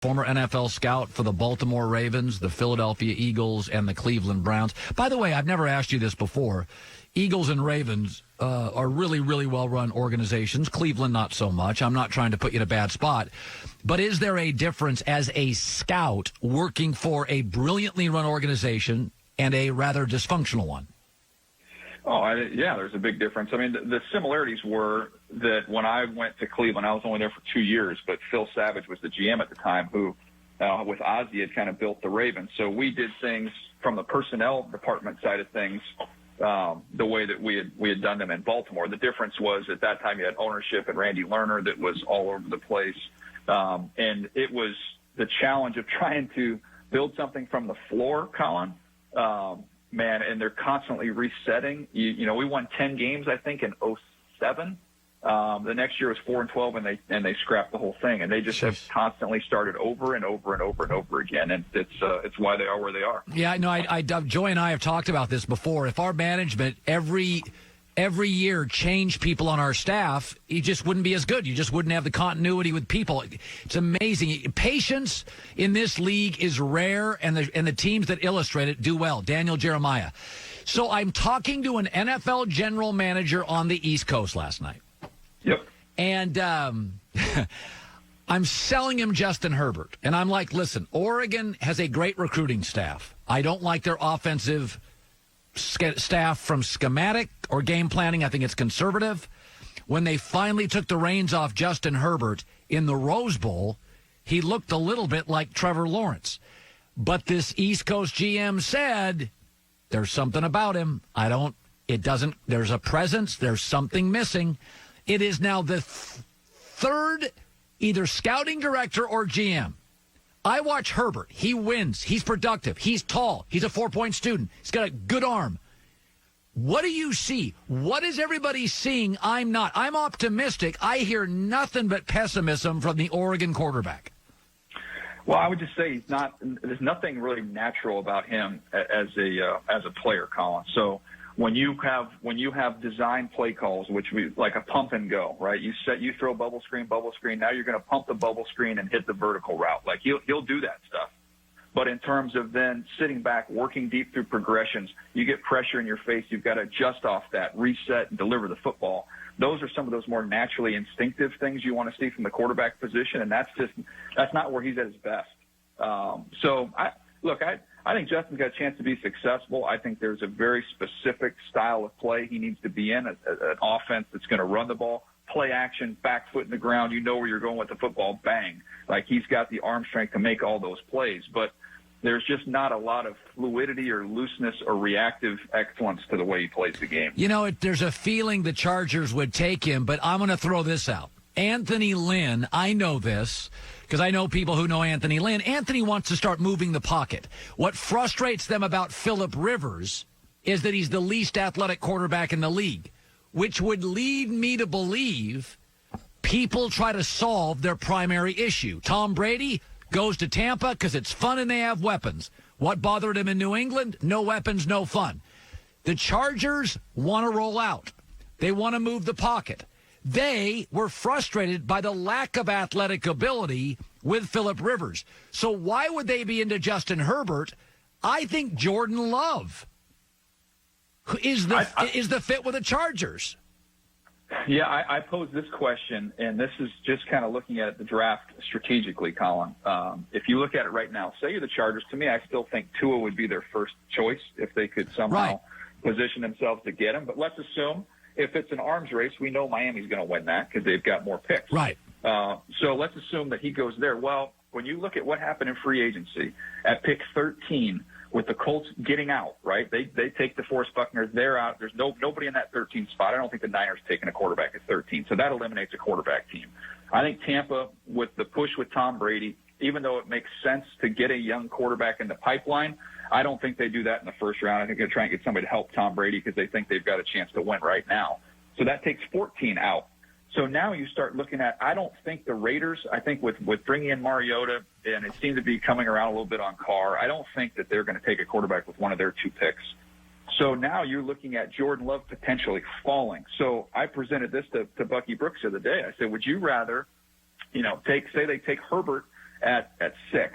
former NFL scout for the Baltimore Ravens, the Philadelphia Eagles, and the Cleveland Browns. By the way, I've never asked you this before. Eagles and Ravens are really, really well-run organizations. Cleveland, not so much. I'm not trying to put you in a bad spot. But is there a difference as a scout working for a brilliantly run organization and a rather dysfunctional one? Yeah, there's a big difference. I mean, the similarities were that when I went to Cleveland, I was only there for 2 years, but Phil Savage was the GM at the time who, with Ozzie, had kind of built the Ravens. So we did things from the personnel department side of things the way that we had done them in Baltimore. The difference was at that time you had ownership and Randy Lerner that was all over the place. And it was the challenge of trying to build something from the floor, Colin. Man, and they're constantly resetting. You know, we won 10 games, I think, in 2007. The next year was 4-12, and they scrapped the whole thing. And they just have constantly started over and over and over and over again. And it's why they are where they are. Yeah, no, Joy and I have talked about this before. If our management every year changed people on our staff, it just wouldn't be as good. You just wouldn't have the continuity with people. It's amazing. Patience in this league is rare, and the teams that illustrate it do well. Daniel Jeremiah. So I'm talking to an NFL general manager on the East Coast last night. Yep. And I'm selling him Justin Herbert. And I'm like, listen, Oregon has a great recruiting staff. I don't like their offensive staff from schematic or game planning. I think it's conservative. When they finally took the reins off Justin Herbert in the Rose Bowl, he looked a little bit like Trevor Lawrence. But this East Coast GM said there's something about him. There's a presence. There's something missing. It is now the third either scouting director or GM. I watch Herbert. He wins. He's productive. He's tall. He's a 4-point student. He's got a good arm. What do you see? What is everybody seeing? I'm not. I'm optimistic. I hear nothing but pessimism from the Oregon quarterback. Well, I would just say there's nothing really natural about him as a player, Colin. So when you have design play calls, which we like a pump and go, right? You throw bubble screen. Now you're going to pump the bubble screen and hit the vertical route. Like he'll do that stuff. But in terms of then sitting back, working deep through progressions, you get pressure in your face. You've got to adjust off that, reset, and deliver the football. Those are some of those more naturally instinctive things you want to see from the quarterback position, and that's not where he's at his best. I think Justin's got a chance to be successful. I think there's a very specific style of play he needs to be in, an offense that's going to run the ball, play action, back foot in the ground. You know where you're going with the football, bang. Like he's got the arm strength to make all those plays. But there's just not a lot of fluidity or looseness or reactive excellence to the way he plays the game. You know, there's a feeling the Chargers would take him, but I'm going to throw this out. Anthony Lynn, I know this because I know people who know Anthony Lynn. Anthony wants to start moving the pocket. What frustrates them about Phillip Rivers is that he's the least athletic quarterback in the league, which would lead me to believe people try to solve their primary issue. Tom Brady goes to Tampa because it's fun and they have weapons. What bothered him in New England? No weapons, no fun. The Chargers want to roll out. They want to move the pocket. They were frustrated by the lack of athletic ability with Phillip Rivers. So why would they be into Justin Herbert? I think Jordan Love is the fit with the Chargers. Yeah, I pose this question, and this is just kind of looking at the draft strategically, Colin. If you look at it right now, say you're the Chargers, to me, I still think Tua would be their first choice if they could somehow position themselves to get him. But let's assume if it's an arms race, we know Miami's going to win that because they've got more picks. Right. So let's assume that he goes there. Well, when you look at what happened in free agency at pick 13, with the Colts getting out, right? They take DeForest Buckner. They're out. There's nobody in that 13 spot. I don't think the Niners taking a quarterback at 13, so that eliminates a quarterback team. I think Tampa, with the push with Tom Brady, even though it makes sense to get a young quarterback in the pipeline, I don't think they do that in the first round. I think they're trying to get somebody to help Tom Brady because they think they've got a chance to win right now. So that takes 14 out. So now you start looking at, I don't think the Raiders, I think with bringing in Mariota, and it seemed to be coming around a little bit on Carr, I don't think that they're going to take a quarterback with one of their two picks. So now you're looking at Jordan Love potentially falling. So I presented this to Bucky Brooks the other day. I said, would you rather, say they take Herbert at 6,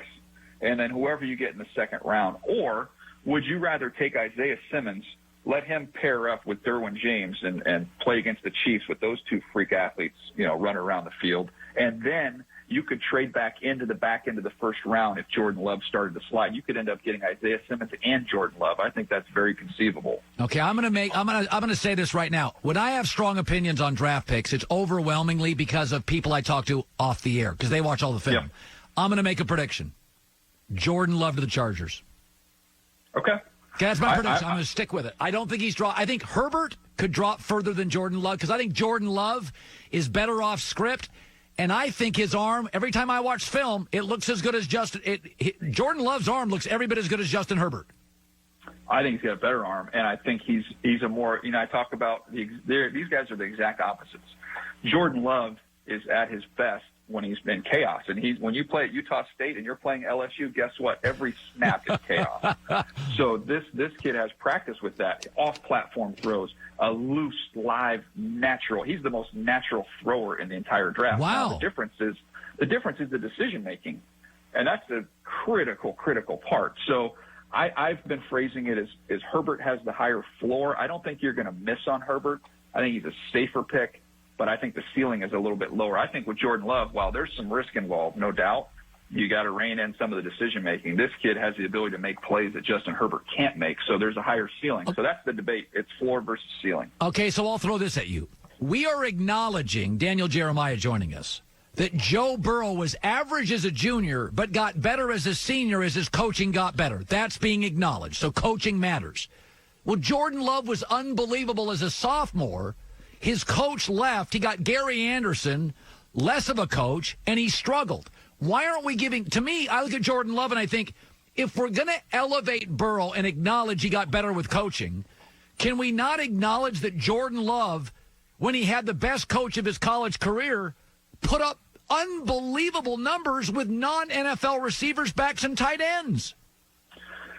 and then whoever you get in the second round? Or would you rather take Isaiah Simmons, let him pair up with Derwin James and play against the Chiefs with those two freak athletes, running around the field, and then you could trade back into the back end of the first round if Jordan Love started to slide. You could end up getting Isaiah Simmons and Jordan Love. I think that's very conceivable. Okay, I'm gonna say this right now. When I have strong opinions on draft picks, it's overwhelmingly because of people I talk to off the air because they watch all the film. Yep. I'm gonna make a prediction. Jordan Love to the Chargers. Okay, that's my prediction. I'm going to stick with it. I don't think I think Herbert could drop further than Jordan Love because I think Jordan Love is better off script. And I think his arm, every time I watch film, it looks as good as Jordan Love's arm looks every bit as good as Justin Herbert. I think he's got a better arm, and I think he's a more, I talk about these guys are the exact opposites. Jordan Love is at his best when he's been chaos, and when you play at Utah State and you're playing LSU, guess what? Every snap is chaos. So this kid has practice with that. Off-platform throws, a loose, live, natural. He's the most natural thrower in the entire draft. Wow. Now, the difference is the decision making, and that's the critical part. So I've been phrasing it as Herbert has the higher floor. I don't think you're going to miss on Herbert. I think he's a safer pick, but I think the ceiling is a little bit lower. I think with Jordan Love, while there's some risk involved, no doubt, you got to rein in some of the decision-making. This kid has the ability to make plays that Justin Herbert can't make, so there's a higher ceiling. So that's the debate. It's floor versus ceiling. Okay, so I'll throw this at you. We are acknowledging, Daniel Jeremiah joining us, that Joe Burrow was average as a junior but got better as a senior as his coaching got better. That's being acknowledged, so coaching matters. Well, Jordan Love was unbelievable as a sophomore. His coach left. He got Gary Anderson, less of a coach, and he struggled. Why aren't we giving – to me, I look at Jordan Love and I think if we're going to elevate Burrow and acknowledge he got better with coaching, can we not acknowledge that Jordan Love, when he had the best coach of his college career, put up unbelievable numbers with non-NFL receivers, backs, and tight ends?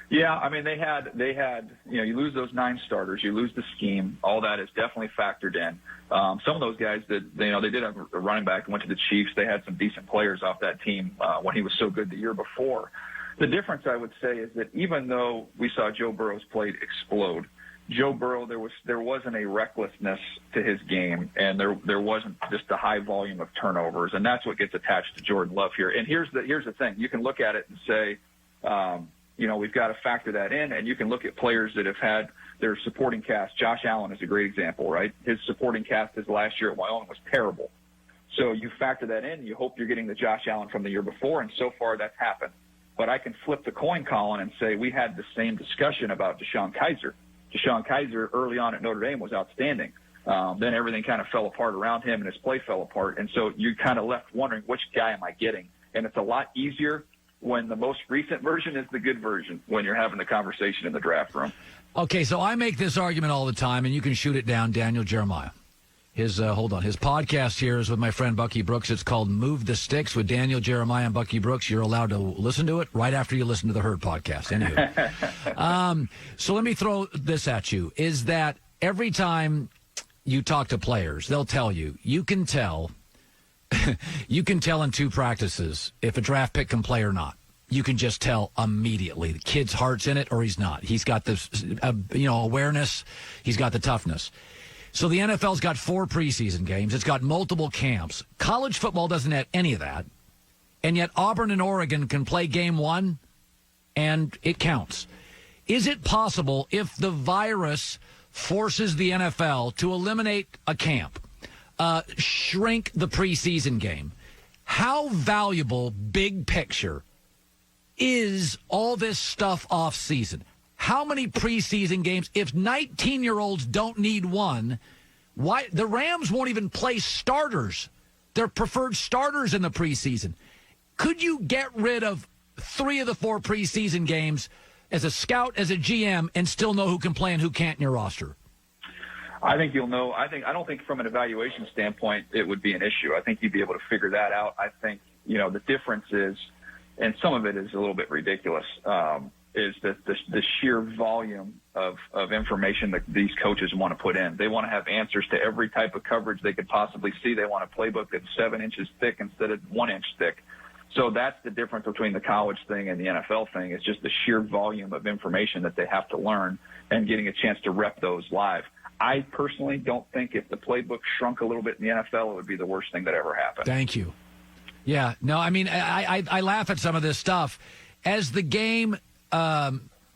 Yeah, I mean, they had, you lose those 9 starters, you lose the scheme. All that is definitely factored in. Some of those guys that, they did have a running back and went to the Chiefs. They had some decent players off that team when he was so good the year before. The difference, I would say, is that even though we saw Joe Burrow's play explode, Joe Burrow, there wasn't a recklessness to his game, and there wasn't just a high volume of turnovers, and that's what gets attached to Jordan Love here. And here's the thing. You can look at it and say, we've got to factor that in, and you can look at players that have had their supporting cast. Josh Allen is a great example, right? His supporting cast his last year at Wyoming was terrible. So you factor that in, you hope you're getting the Josh Allen from the year before, and so far that's happened. But I can flip the coin, Colin, and say we had the same discussion about Deshaun Kaiser. Deshaun Kaiser early on at Notre Dame was outstanding. Then everything kind of fell apart around him, and his play fell apart. And so you kind of left wondering, which guy am I getting? And it's a lot easier when the most recent version is the good version when you're having the conversation in the draft room. Okay, so I make this argument all the time, and you can shoot it down, Daniel Jeremiah. His podcast here is with my friend Bucky Brooks. It's called Move the Sticks with Daniel Jeremiah and Bucky Brooks. You're allowed to listen to it right after you listen to the Herd podcast. Anyway. So let me throw this at you, is that every time you talk to players, they'll tell you can tell in 2 practices if a draft pick can play or not. You can just tell immediately. The kid's heart's in it or he's not. He's got this, awareness. He's got the toughness. So the NFL's got 4 preseason games. It's got multiple camps. College football doesn't have any of that. And yet Auburn and Oregon can play game 1, and it counts. Is it possible, if the virus forces the NFL to eliminate a camp, shrink the preseason game, how valuable, big picture, is all this stuff off season? How many preseason games? If 19-year-olds don't need one, why the Rams won't even play starters, their preferred starters in the preseason? Could you get rid of 3 of the 4 preseason games as a scout, as a GM, and still know who can play and who can't in your roster? I think you'll know. I don't think from an evaluation standpoint it would be an issue. I think you'd be able to figure that out. I think, the difference is, and some of it is a little bit ridiculous, is that the sheer volume of information that these coaches want to put in. They want to have answers to every type of coverage they could possibly see. They want a playbook that's 7 inches thick instead of 1 inch thick. So that's the difference between the college thing and the NFL thing. It's just the sheer volume of information that they have to learn and getting a chance to rep those live. I personally don't think if the playbook shrunk a little bit in the NFL, it would be the worst thing that ever happened. Thank you. Yeah, no, I mean, I laugh at some of this stuff. As the game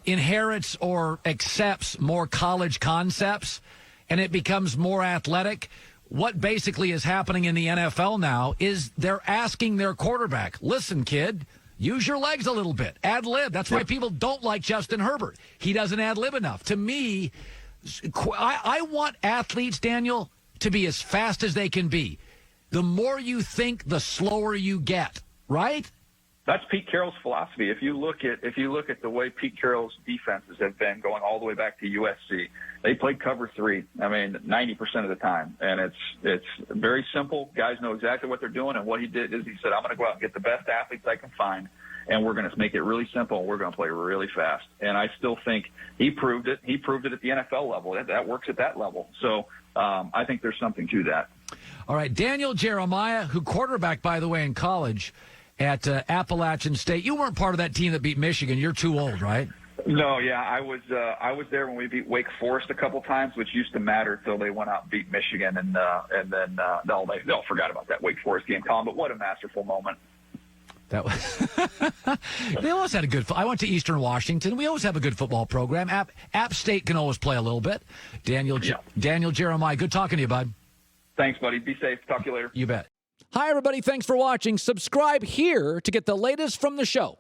inherits or accepts more college concepts and it becomes more athletic, what basically is happening in the NFL now is they're asking their quarterback, listen, kid, use your legs a little bit. Ad-lib. That's why people don't like Justin Herbert. He doesn't ad-lib enough. To me, I want athletes, Daniel, to be as fast as they can be. The more you think, the slower you get, right? That's Pete Carroll's philosophy. If you look at the way Pete Carroll's defenses have been going all the way back to USC, they played cover 3. I mean, 90% of the time, and it's very simple. Guys know exactly what they're doing, and what he did is he said, "I'm going to go out and get the best athletes I can find, and we're going to make it really simple, and we're going to play really fast." And I still think he proved it. He proved it at the NFL level. That works at that level. So I think there's something to that. All right, Daniel Jeremiah, who quarterbacked, by the way, in college at Appalachian State. You weren't part of that team that beat Michigan. You're too old, right? No, yeah, I was there when we beat Wake Forest a couple times, which used to matter until they went out and beat Michigan, and then they forgot about that Wake Forest game, Colin. But what a masterful moment! That was. They always had a good. I went to Eastern Washington. We always have a good football program. App State can always play a little bit. Daniel Jeremiah, good talking to you, bud. Thanks, buddy. Be safe. Talk to you later. You bet. Hi, everybody. Thanks for watching. Subscribe here to get the latest from the show.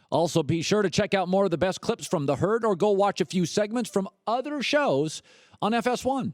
Also, be sure to check out more of the best clips from The Herd or go watch a few segments from other shows on FS1.